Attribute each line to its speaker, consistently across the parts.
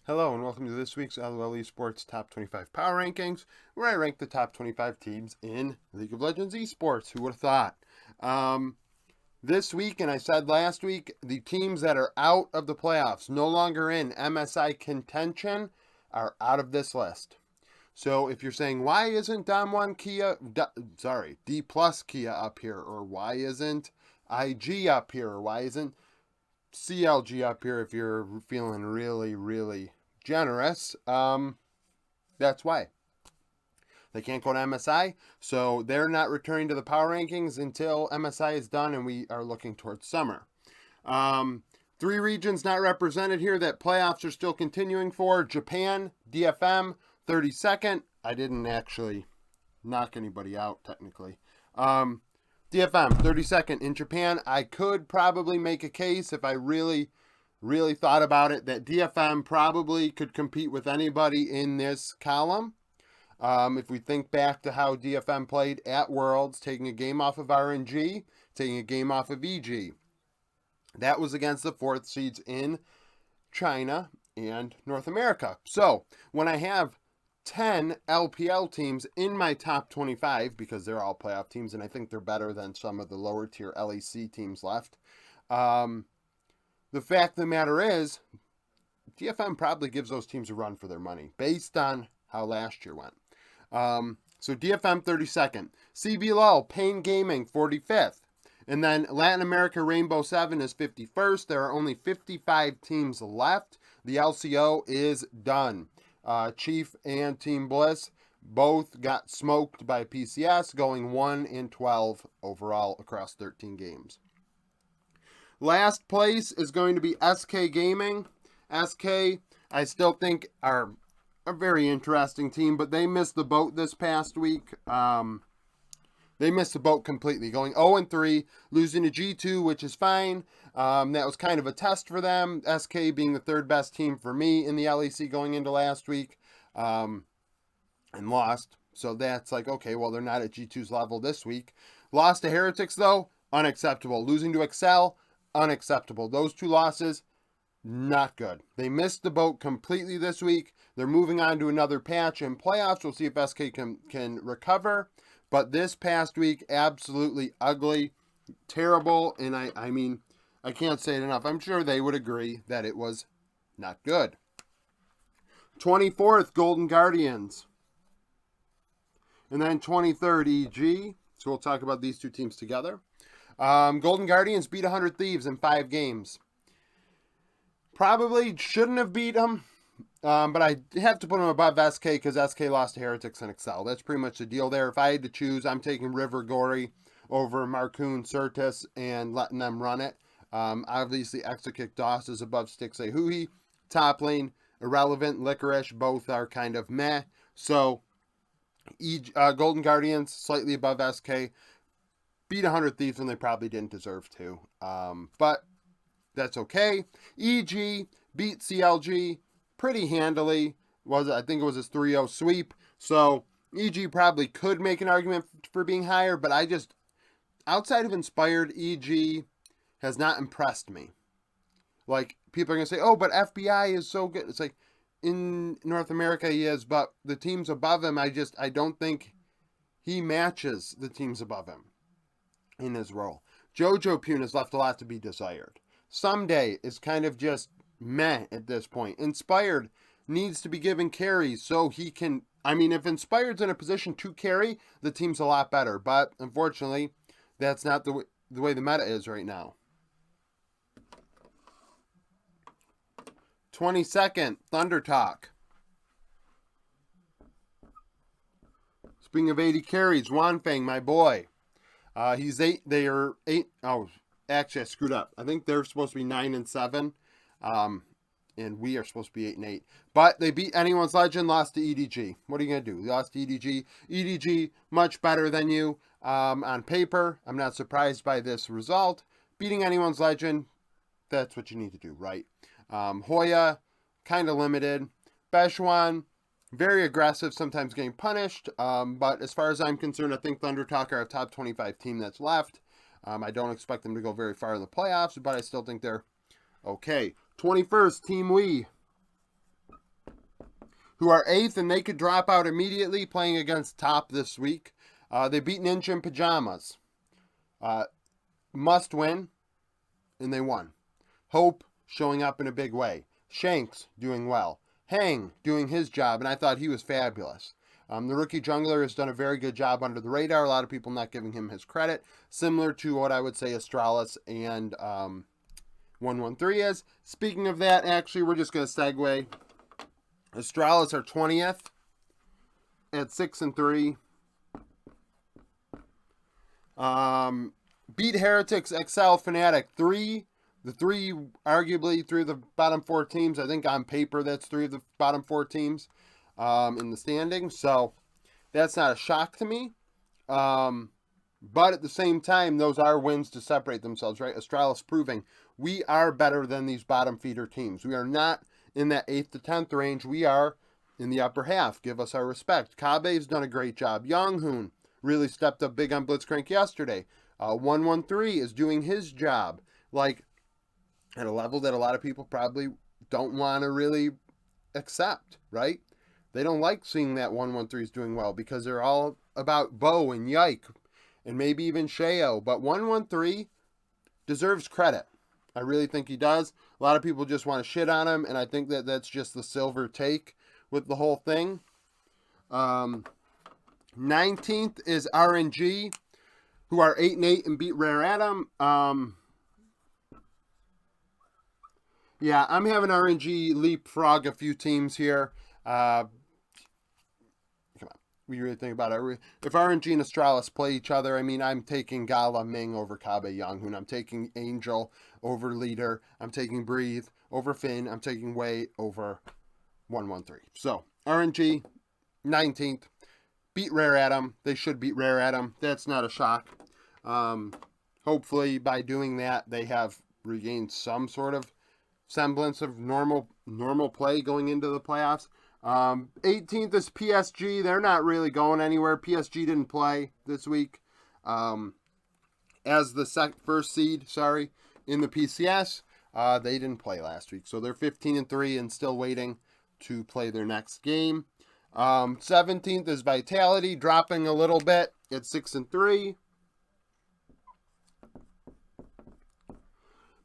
Speaker 1: Hello and welcome to this week's Lol Esports Top 25 Power Rankings, where I rank the top 25 teams in League of Legends Esports. Who would have thought? This week, and I said last week, the teams that are out of the playoffs, no longer in MSI contention, are out of this list. So if you're saying, why isn't D plus Kia up here, or why isn't IG up here, or why isn't CLG up here if you're feeling really generous, that's why. They can't go to MSI, so they're not returning to the power rankings until MSI is done and we are looking towards summer. Three regions not represented here that playoffs are still continuing for. Japan, DFM, 32nd. I didn't actually knock anybody out, technically. DFM, 32nd in Japan. I could probably make a case if I really thought about it that DFM probably could compete with anybody in this column. If we think back to how DFM played at Worlds, taking a game off of RNG, taking a game off of EG. That was against the fourth seeds in China and North America. So when I have 10 LPL teams in my top 25, because they're all playoff teams, and I think they're better than some of the lower tier LEC teams left, the fact of the matter is, DFM probably gives those teams a run for their money, based on how last year went. So DFM 32nd. CBLOL, Pain Gaming 45th. And then Latin America Rainbow 7 is 51st. There are only 55 teams left. The LCO is done. Chief and Team Bliss both got smoked by PCS, going 1-12 overall across 13 games. Last place is going to be SK Gaming. SK, I still think, are a very interesting team, but they missed the boat this past week. They missed the boat completely, going 0-3, losing to G2, which is fine. That was kind of a test for them. SK being the third best team for me in the LEC going into last week, and lost. So that's like, okay, well, they're not at G2's level this week. Lost to Heretics, though, unacceptable. Losing to Excel, unacceptable. Those two losses, not good. They missed the boat completely this week. They're moving on to another patch in playoffs. We'll see if SK can recover. But this past week, absolutely ugly, terrible, and I mean, I can't say it enough. I'm sure they would agree that it was not good. 24th, Golden Guardians. And then 23rd, EG. So we'll talk about these two teams together. Golden Guardians beat 100 Thieves in 5 games. Probably shouldn't have beat them, but I have to put them above SK because SK lost to Heretics and Excel. That's pretty much the deal there. If I had to choose, I'm taking River Gory over Marcoon Certus and letting them run it. Obviously, Exokick DOS is above Stixay Huhi. Top lane, Irrelevant, Licorice, both are kind of meh. So, Golden Guardians, slightly above SK. Beat 100 Thieves when they probably didn't deserve to. But that's okay. EG beat CLG pretty handily. I think it was his 3-0 sweep. So EG probably could make an argument for being higher, but I just, outside of Inspired, EG has not impressed me. Like, people are going to say, oh, but FBI is so good. It's like, in North America he is, but the teams above him, I don't think he matches the teams above him in his role. Jojo Pune has left a lot to be desired. Someday is kind of just meh at this point. Inspired needs to be given carries so he can, I mean, if Inspired's in a position to carry, the team's a lot better. But unfortunately, that's not the way the meta is right now. 22nd, Thunder Talk. Speaking of 80 carries, Wanfeng, my boy. He's 8. They are 8. Oh, actually, I screwed up. I think they're supposed to be 9-7. And we are supposed to be 8-8. But they beat Anyone's Legend, lost to EDG. What are you going to do? They lost to EDG. EDG, much better than you on paper. I'm not surprised by this result. Beating Anyone's Legend, that's what you need to do, right? Hoya, kind of limited. Bechuan, very aggressive, sometimes getting punished. But as far as I'm concerned, I think Thunder Talk are a top 25 team that's left. I don't expect them to go very far in the playoffs, but I still think they're okay. 21st, Team Wii. who are 8th, and they could drop out immediately playing against Top this week. They beat Ninja in Pajamas. Must win, and they won. Hope showing up in a big way. Shanks doing well. Hang doing his job, and I thought he was fabulous. The rookie jungler has done a very good job under the radar. A lot of people not giving him his credit, similar to what I would say Astralis and 113 is. Speaking of that, actually, we're just going to segue. Astralis are 20th at 6-3. Beat Heretics, Excel, Fnatic. Arguably three of the bottom 4 teams. I think on paper that's 3 of the bottom 4 teams in the standings. So that's not a shock to me. But at the same time, those are wins to separate themselves, right? Astralis proving we are better than these bottom feeder teams. We are not in that 8th to 10th range. We are in the upper half. Give us our respect. Kabe's done a great job. Younghoon really stepped up big on Blitzcrank yesterday. 113 is doing his job, like, at a level that a lot of people probably don't want to really accept, right? They don't like seeing that 113 is doing well because they're all about Bo and Yike and maybe even Sheo. But 113 deserves credit. I really think he does. A lot of people just want to shit on him, and I think that that's just the silver take with the whole thing. 19th is RNG, who are 8-8 and beat Rare Atom. Yeah, I'm having RNG leapfrog a few teams here. Come on, we really think about it. If RNG and Astralis play each other, I mean, I'm taking Gala Ming over Kabe Younghoon. I'm taking Angel over Leader. I'm taking Breathe over Finn. I'm taking Wei over 113. So, RNG, 19th. Beat Rare Atom. They should beat Rare Atom. That's not a shock. Hopefully, by doing that, they have regained some sort of semblance of normal play going into the playoffs. 18th is PSG. They're not really going anywhere. PSG didn't play this week as the first seed, in the PCS. They didn't play last week. So they're 15-3 and still waiting to play their next game. 17th is Vitality, dropping a little bit at 6-3.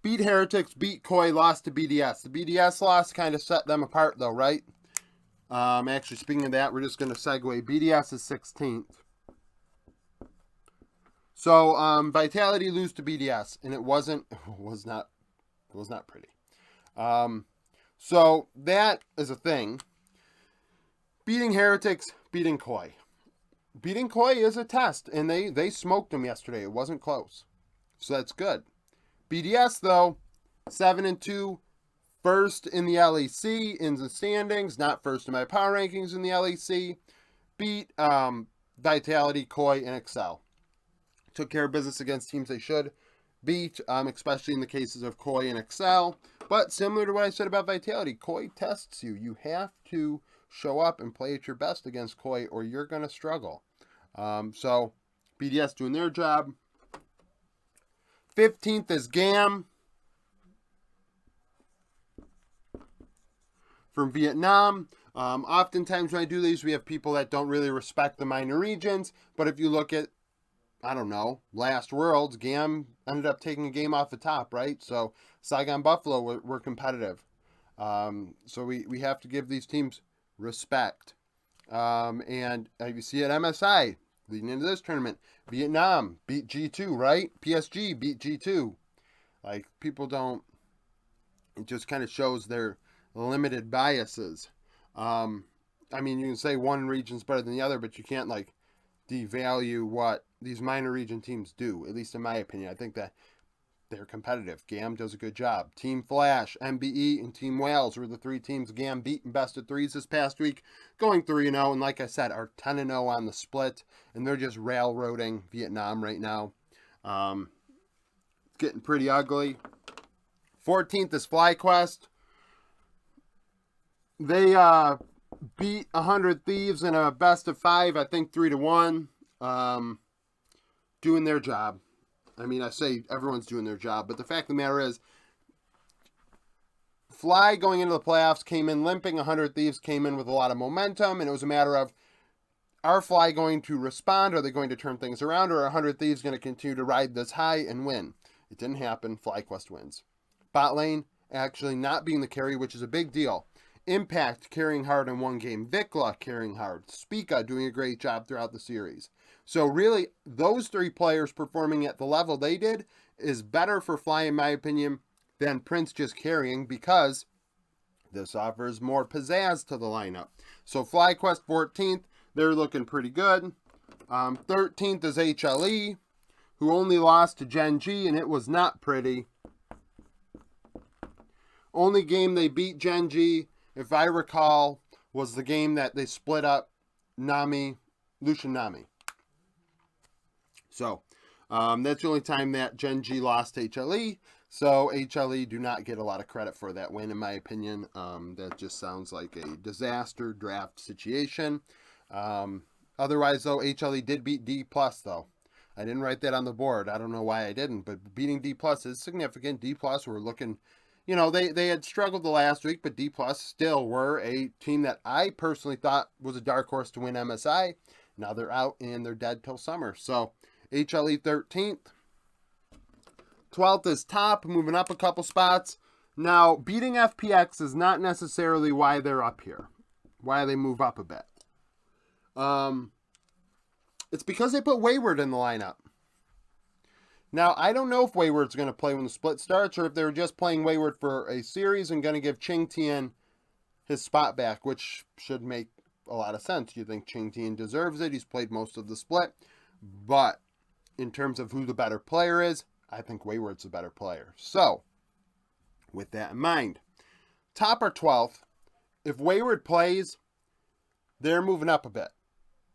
Speaker 1: Beat Heretics, beat Koi, lost to BDS. The BDS loss kind of set them apart, though, right? Actually, speaking of that, we're just going to segue. BDS is 16th. So, Vitality lose to BDS, and it was not pretty. So, that is a thing. Beating Heretics, beating Koi. Beating Koi is a test, and they smoked them yesterday. It wasn't close. So, that's good. BDS, though, 7-2, first in the LEC in the standings, not first in my power rankings in the LEC. Beat Vitality, Koi, and Excel. Took care of business against teams they should beat, especially in the cases of Koi and Excel. But similar to what I said about Vitality, Koi tests you. You have to show up and play at your best against Koi, or you're going to struggle. So, BDS doing their job. 15th is GAM from Vietnam. Oftentimes when I do these, we have people that don't really respect the minor regions. But if you look at, I don't know, last Worlds, GAM ended up taking a game off the top, right? So Saigon Buffalo were competitive. So we have to give these teams respect. And you see at MSI, leading into this tournament, Vietnam beat G2, right? PSG beat G2. Like, people don't, it just kind of shows their limited biases. I mean, you can say one region's better than the other, but you can't, like, devalue what these minor region teams do, at least in my opinion. I think that they're competitive. GAM does a good job. Team Flash, MBE, and Team Wales were the 3 teams GAM beat in best of 3s this past week, going 3-0, and like I said, are 10-0 on the split, and they're just railroading Vietnam right now. Getting pretty ugly. 14th is FlyQuest. They beat 100 Thieves in a best of 5, I think 3-1. Doing their job. I mean, I say everyone's doing their job, but the fact of the matter is, Fly going into the playoffs came in limping. 100 Thieves came in with a lot of momentum, and it was a matter of, are Fly going to respond? Are they going to turn things around? Or are 100 Thieves going to continue to ride this high and win? It didn't happen. FlyQuest wins. Bot lane actually not being the carry, which is a big deal. Impact carrying hard in one game. Vikla carrying hard. Spica doing a great job throughout the series. So really, those three players performing at the level they did is better for Fly, in my opinion, than Prince just carrying, because this offers more pizzazz to the lineup. So FlyQuest 14th, they're looking pretty good. 13th is HLE, who only lost to Gen.G, and it was not pretty. Only game they beat Gen.G, if I recall, was the game that they split up Lucian Nami. So, that's the only time that Gen.G lost to HLE. So, HLE do not get a lot of credit for that win, in my opinion. That just sounds like a disaster draft situation. Otherwise, though, HLE did beat D+, though. I didn't write that on the board. I don't know why I didn't, but beating D+ is significant. D+ were looking, you know, they had struggled the last week, but D+ still were a team that I personally thought was a dark horse to win MSI. Now they're out and they're dead till summer. So, HLE 13th. 12th is Top, moving up a couple spots. Now, beating FPX is not necessarily why they're up here. Why they move up a bit. It's because they put Wayward in the lineup. Now, I don't know if Wayward's going to play when the split starts, or if they were just playing Wayward for a series and going to give Ching Tian his spot back, which should make a lot of sense. You think Ching Tian deserves it. He's played most of the split. But in terms of who the better player is, I think Wayward's the better player. So, with that in mind, Top or 12th, if Wayward plays, they're moving up a bit,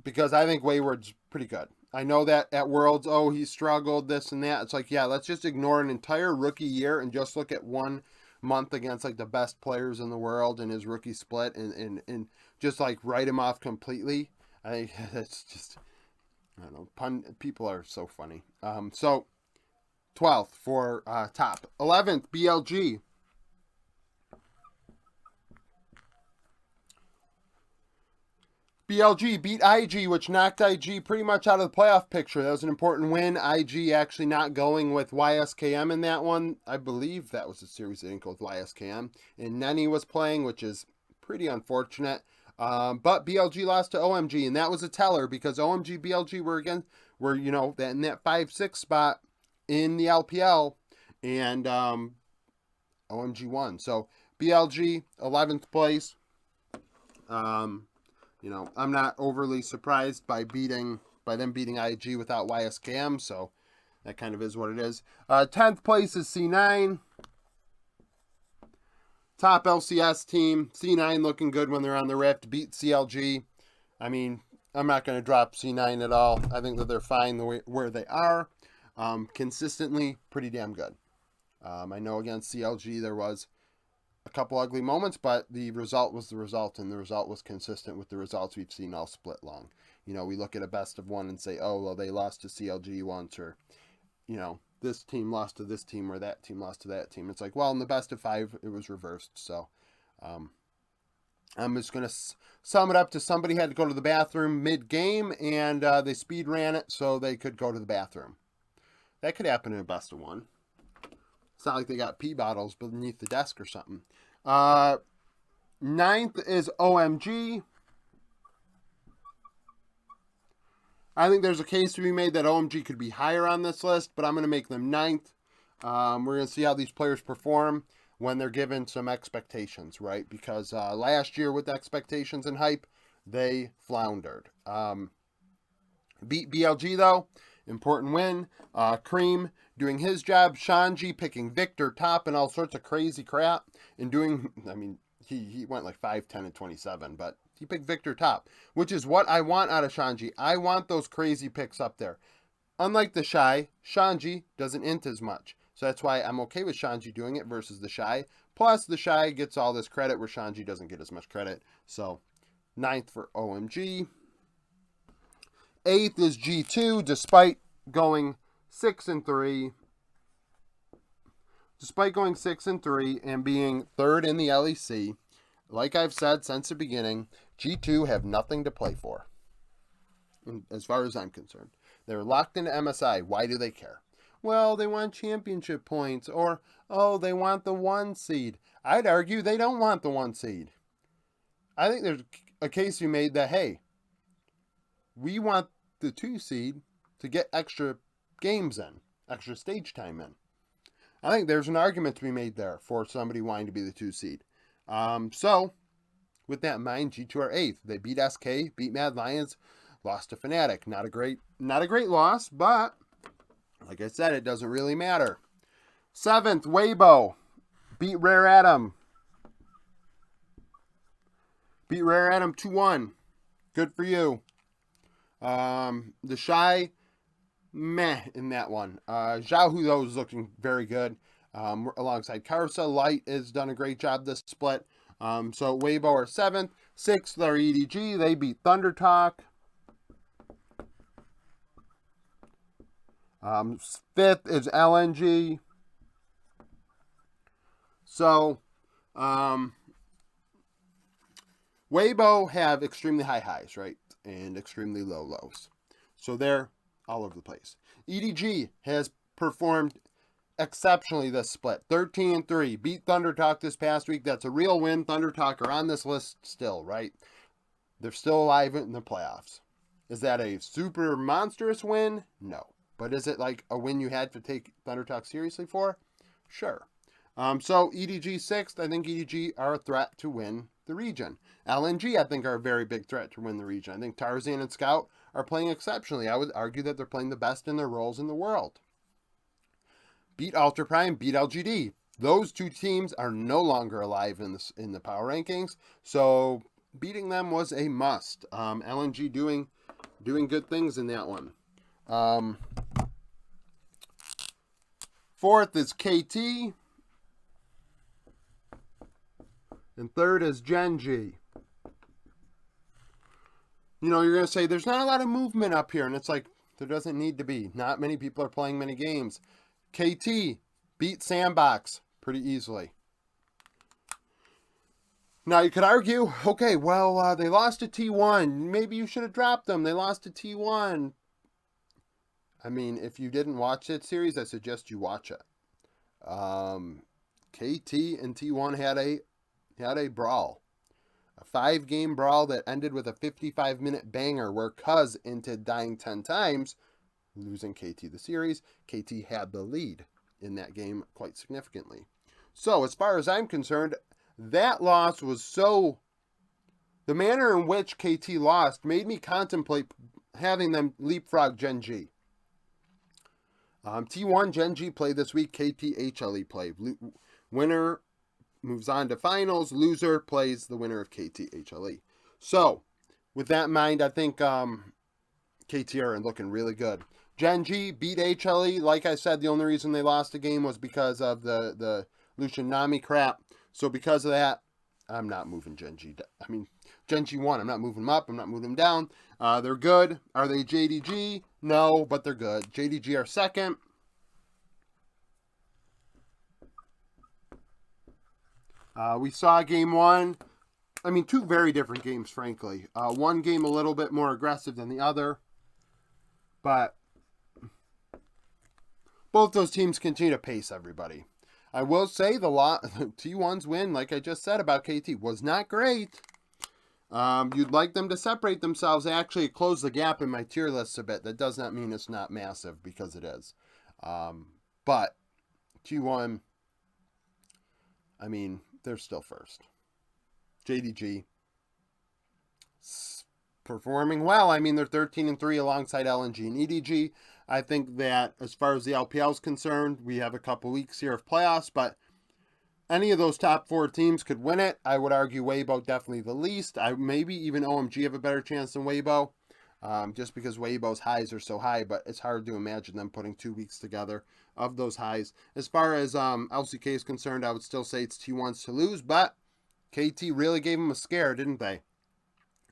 Speaker 1: because I think Wayward's pretty good. I know that at Worlds, oh, he struggled, this and that. It's like, yeah, let's just ignore an entire rookie year and just look at 1 month against like the best players in the world in his rookie split and just like write him off completely. I think that's just, I don't know, people are so funny. So 12th for Top. 11th, BLG. BLG beat IG, which knocked IG pretty much out of the playoff picture. That was an important win. IG actually not going with YSKM in that one. I believe that was the series they didn't go with YSKM. And Nenny was playing, which is pretty unfortunate. But BLG lost to OMG, and that was a teller, because OMG, BLG were you know, in that 5-6 spot in the LPL, and OMG won. So BLG 11th place. You know, I'm not overly surprised by them beating IG without YSKM, so that kind of is what it is. 10th place is C9. Top LCS team. C9 looking good when they're on the Rift. Beat CLG. I mean, I'm not going to drop C9 at all. I think that they're fine where they are. Consistently, pretty damn good. I know against CLG there was a couple ugly moments, but the result was the result, and the result was consistent with the results we've seen all split long. You know, we look at a best of one and say, oh, well, they lost to CLG once, or, you know, this team lost to this team, or that team lost to that team. It's like, well, in the best of 5, it was reversed. So I'm just going to sum it up to somebody had to go to the bathroom mid-game, and they speed ran it so they could go to the bathroom. That could happen in a best of 1. It's not like they got pee bottles beneath the desk or something. 9th is OMG. I think there's a case to be made that OMG could be higher on this list, but I'm going to make them 9th. We're going to see how these players perform when they're given some expectations, right? Because last year with expectations and hype, they floundered. Beat BLG, though. Important win. Cream doing his job. Gen.G picking Victor top and all sorts of crazy crap. And doing, I mean, he went like 5, 10, and 27, but he picked Victor top, which is what I want out of Gen.G. I want those crazy picks up there. Unlike the Shy, Gen.G doesn't int as much. So that's why I'm okay with Gen.G doing it versus the Shy. Plus, the Shy gets all this credit where Gen.G doesn't get as much credit. So, 9th for OMG. 8th is G2, despite going 6-3. Despite going 6-3 and being third in the LEC, like I've said since the beginning, G2 have nothing to play for, as far as I'm concerned. They're locked into MSI. Why do they care? Well, they want championship points, or, oh, they want the 1 seed. I'd argue they don't want the 1 seed. I think there's a case to be made that, hey, we want the 2 seed to get extra games in, extra stage time in. I think there's an argument to be made there for somebody wanting to be the 2 seed. So, with that in mind, G2 are 8th. They beat SK, beat Mad Lions, lost to Fnatic. Not a great loss, but like I said, it doesn't really matter. 7th, Weibo beat Rare Atom. Beat Rare Atom 2-1. Good for you. The Shy, meh in that one. Xiaohu, though, is looking very good. Alongside Karsa, Light has done a great job this split. So Weibo are 7th. 6th are EDG. They beat Thunder Talk. 5th is LNG. So, Weibo have extremely high highs, right? And extremely low lows. So they're all over the place. EDG has performed exceptionally this split. 13-3. Beat Thunder Talk this past week. That's a real win. Thunder Talk are on this list still, right? They're still alive in the playoffs. Is that a super monstrous win? No. But is it like a win you had to take Thunder Talk seriously for? Sure. So EDG 6th. I think EDG are a threat to win the region. LNG, I think, are a very big threat to win the region. I think Tarzan and Scout are playing exceptionally. I would argue that they're playing the best in their roles in the world. Beat Ultra Prime, beat LGD. Those 2 teams are no longer alive in the power rankings, so beating them was a must. LNG doing good things in that one. 4th is KT. And 3rd is Gen.G. You know, you're going to say, there's not a lot of movement up here. And it's like, there doesn't need to be. Not many people are playing many games. KT beat Sandbox pretty easily. Now, you could argue, okay, well, they lost to T1. Maybe you should have dropped them. They lost to T1. I mean, if you didn't watch that series, I suggest you watch it. KT and T1 had a brawl. A 5-game brawl that ended with a 55-minute banger where Cuz inted dying 10 times, losing KT the series. KT had the lead in that game quite significantly. So, as far as I'm concerned, that loss was so... The manner in which KT lost made me contemplate having them leapfrog Gen.G. T1 Gen.G play this week. KT HLE play. Winner moves on to finals. Loser plays the winner of KT HLE. So, with that in mind, I think KT are looking really good. Gen.G beat HLE. Like I said, the only reason they lost the game was because of the Lucian Nami crap. So because of that, I'm not moving Gen.G. I mean, Gen.G 1. I'm not moving them up. I'm not moving them down. They're good. Are they JDG? No, but they're good. JDG are 2nd. We saw game 1. I mean, 2 very different games, frankly. One game a little bit more aggressive than the other. But both those teams continue to pace everybody. I will say the T1's win, like I just said about KT, was not great. You'd like them to separate themselves. Actually, it closed the gap in my tier list a bit. That does not mean it's not massive, because it is. But T1, I mean, they're still first. JDG performing well. I mean, they're 13-3 alongside LNG and EDG. I think that as far as the LPL is concerned, we have a couple weeks here of playoffs, but any of those top 4 teams could win it. I would argue Weibo definitely the least. Maybe even OMG have a better chance than Weibo, just because Weibo's highs are so high, but it's hard to imagine them putting 2 weeks together of those highs. As far as LCK is concerned, I would still say it's T1's to lose, but KT really gave them a scare, didn't they?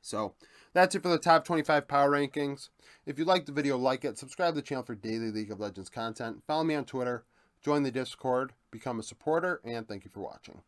Speaker 1: So that's it for the top 25 power rankings. If you liked the video, like it, subscribe to the channel for daily League of Legends content, follow me on Twitter, join the Discord. become a supporter, and thank you for watching.